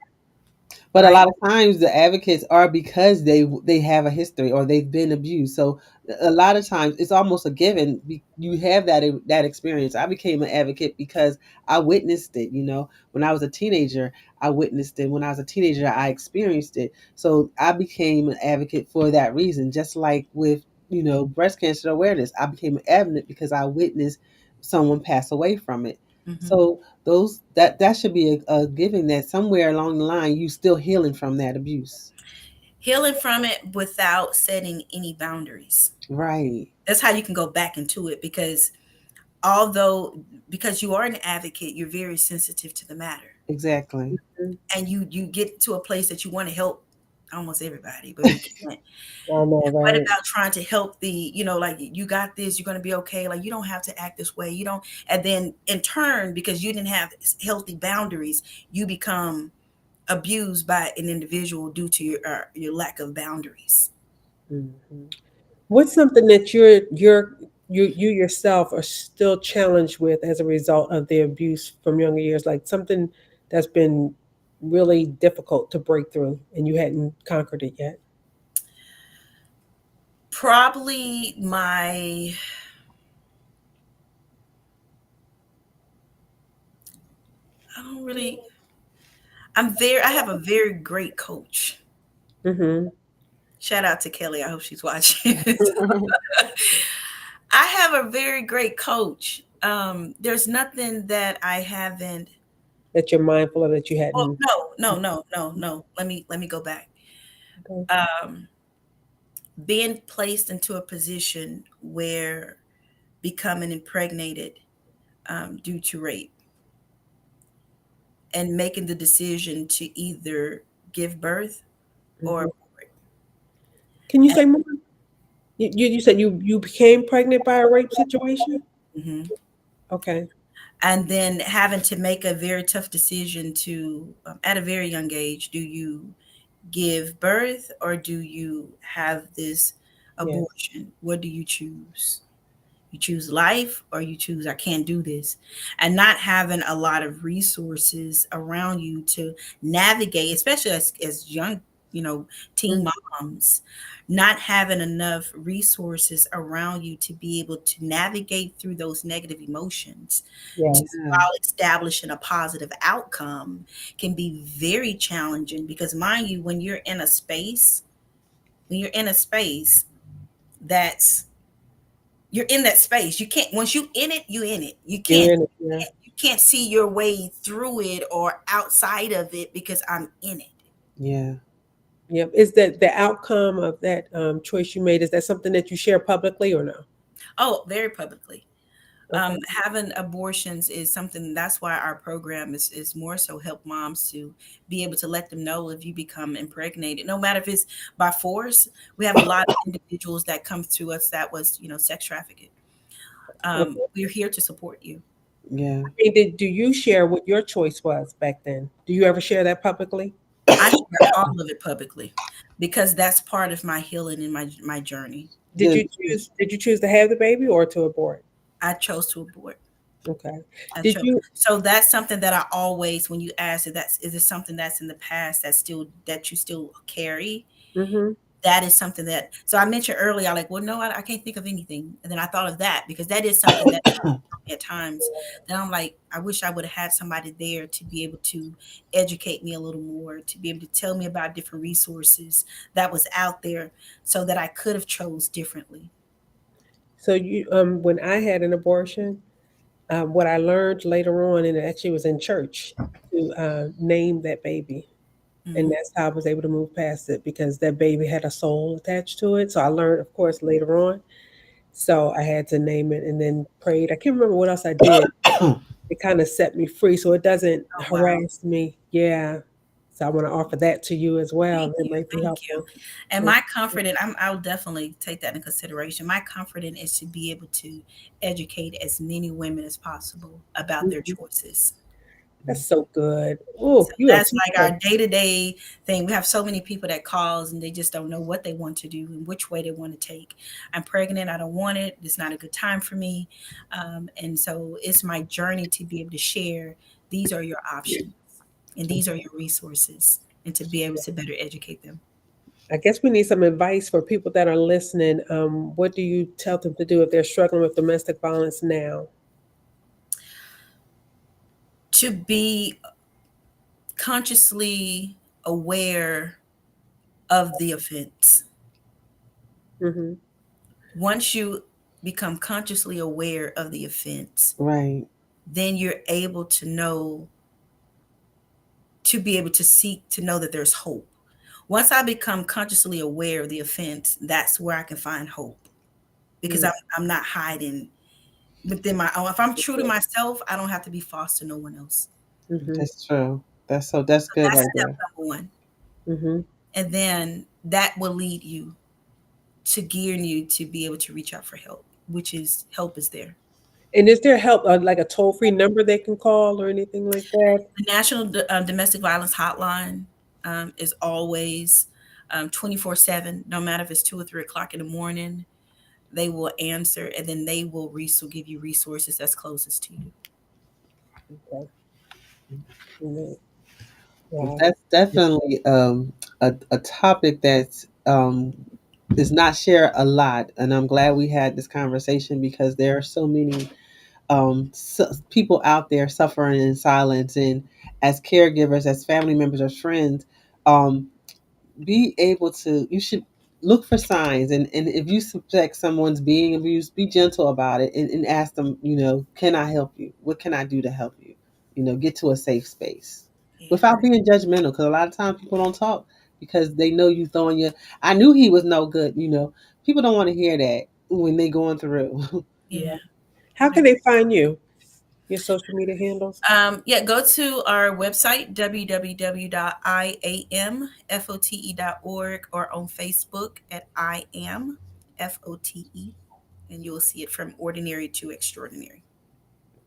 But a right? lot of times the advocates are because they have a history or they've been abused. So a lot of times it's almost a given. You have that experience. I became an advocate because I witnessed it. When I was a teenager, I witnessed it. When I was a teenager, I experienced it. So I became an advocate for that reason. Just like with breast cancer awareness, I became an advocate because I witnessed someone pass away from it. Hmm. So those that should be a given that somewhere along the line you still healing from that abuse. Healing from it without setting any boundaries. Right. That's how you can go back into it although because you are an advocate, you're very sensitive to the matter, Exactly. Mhm. and you get to a place that you want to help almost everybody, but you can't. I know, What right? about trying to help like you got this, you're going to be okay. Like you don't have to act this way. You don't, and then in turn, because you didn't have healthy boundaries, you become abused by an individual due to your lack of boundaries. Mhm. What's something that you yourself are still challenged with as a result of the abuse from younger years? Like something that's been really difficult to break through and you hadn't conquered it yet? Probably my I don't really I have a very great coach. Mm-hmm. Shout out to Kelly. I hope she's watching. I have a very great coach. There's nothing that I haven't. That you're mindful of that you Well, hadn't. no. Let me go back. Okay. Um, Being placed into a position where becoming impregnated due to rape and making the decision to either give birth or Mhm. abort. Can you say more? You said you became pregnant by a rape situation? Mhm. Okay. And then having to make a very tough decision to at a very young age, do you give birth or do you have this Yes. abortion? What do you choose? You choose life or you choose I can't do this. And not having a lot of resources around you to navigate, especially as young, you know, teen Mhm. moms, not having enough resources around you to be able to navigate through those negative emotions Yes. Yeah. while establishing a positive outcome can be very challenging because mind you, when you're in a space that's you're in that space. You can't once you in it, you in it. You You're can't in it. Yeah. you can't see your way through it or outside of it because I'm in it. Yeah. Yep. Is that the outcome of that choice you made? Is that something that you share publicly or no? Oh, very publicly. Okay. Having abortions is something that's why our program is more so help moms to be able to let them know if you become impregnated, no matter if it's by force. We have a lot of individuals that come to us that was, sex trafficking. Okay. We're here to support you. Yeah. Do you share what your choice was back then? Do you ever share that publicly? I share all of it publicly because that's part of my healing and my journey. Did The you choose to have the baby or to abort? I chose to abort. Okay. I Did chose. you So that's something that I always, when you ask it, is it something that's in the past that you still carry? Mm-hmm. That is something that, so I mentioned earlier, I like, well, no, I can't think of anything. And then I thought of that because that is something that at times that I'm like, I wish I would have had somebody there to be able to educate me a little more, to be able to tell me about different resources that was out there so that I could have chose differently. So you, when I had an abortion, what I learned later on, and it actually was in church, to name that baby. And Mm-hmm. that's how I was able to move past it because that baby had a soul attached to it. So I learned, of course, later on. So I had to name it and then prayed. I can't remember what else I did. It kind of set me free so it doesn't Oh, wow. harass me. Yeah. So I want to offer that to you as well. Thank It you. might be Thank you. helpful. And my comfort, and I'll definitely take that in consideration. My comfort in is to be able to educate as many women as possible about their Mhm. choices. That's so good. So Oh, you are that's like teaching. our day to day thing. We have so many people that calls and they just don't know what they want to do and which way they want to take. I'm pregnant. I don't want it. It's not a good time for me. And so it's my journey to be able to share. These are your options and these are your resources, and to be able to better educate them. I guess we need some advice for people that are listening. What do you tell them to do if they're struggling with domestic violence now? To be consciously aware of the offense. Hmm. Once you become consciously aware of the offense, Right. then you're able to know, to be able to seek to know that there's hope. Once I become consciously aware of the offense, that's where I can find hope because I'm not hiding within my own. If I'm true to myself, I don't have to be false to no one else. Hmm. That's true. That's So good that's right step there. number one. Hmm. And then that will lead you to gear you to be able to reach out for help, which is help is there. And is there help, like a toll-free number they can call or anything like that? The National Domestic Violence Hotline is always 24/7, no matter if it's 2 or 3 o'clock in the morning. They will answer, and then they will give you resources that's closest to you. Okay. Mhm. Wow. That's definitely a topic that is not shared a lot, and I'm glad we had this conversation because there are so many people out there suffering in silence, and as caregivers, as family members, as friends, um, be able to, you should look for signs, and if you suspect someone's being abused, be gentle about it, and ask them, can I help you? What can I do to help you? Get to a safe space Yeah, without being judgmental, because a lot of times people don't talk because they know you throwing your, I knew he was no good. People don't want to hear that when they going through. yeah. Yeah. How can they find you? Your social media handles? Yeah, go to our website, www.iamfote.org, or on Facebook at I Am FOTE, and you will see it from ordinary to extraordinary.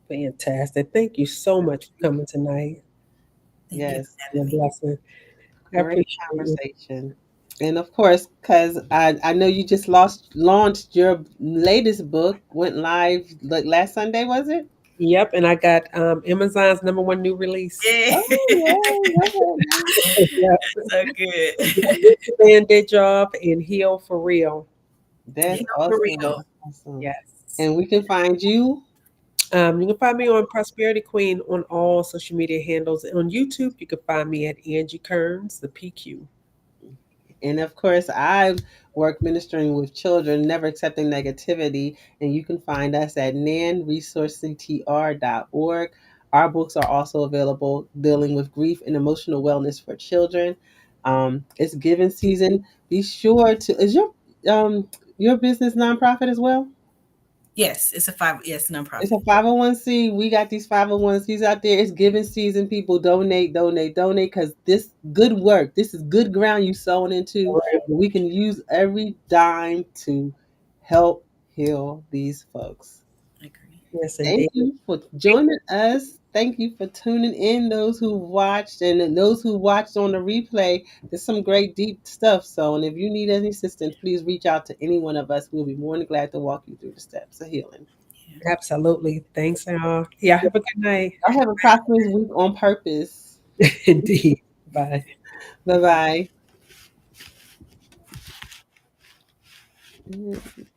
Fantastic. Thank you so much for coming tonight. Thank you Yes, for You're having a me. blessing. I great appreciate you. conversation. And of course, because I know you just launched your latest book, went live like last Sunday, was it? Yep, and I got Amazon's #1 new release. Yeah. Oh, Yeah. So good. Rich Bandit Job and Heal for Real. Yeah, that's for awesome. real. Awesome. Yes. And we can find you. You can find me on Prosperity Queen on all social media handles. On YouTube, you can find me at Angie Kearns, the PQ. And of course, I work ministering with children, never accepting negativity. And you can find us at nanresourcetr.org. Our books are also available dealing with grief and emotional wellness for children. It's giving season. Be sure to, is your business nonprofit as well? Yes, it's a It's a nonprofit. 501c. We got these 501cs out there. It's giving season. People donate, donate, donate, because this good work, this is good ground you sowing into. And we can use every dime to help heal these folks. I agree. Yes, Thank indeed. you for joining us. Thank you for tuning in, those who watched and those who watched on the replay. There's some great deep stuff. So, and if you need any assistance, please reach out to any one of us. We'll be more than glad to walk you through the steps of healing. Yeah. Absolutely. Thanks, y'all. Yeah, have a good night. I have a prosperous week on purpose. Indeed. Bye. Bye bye. Mm,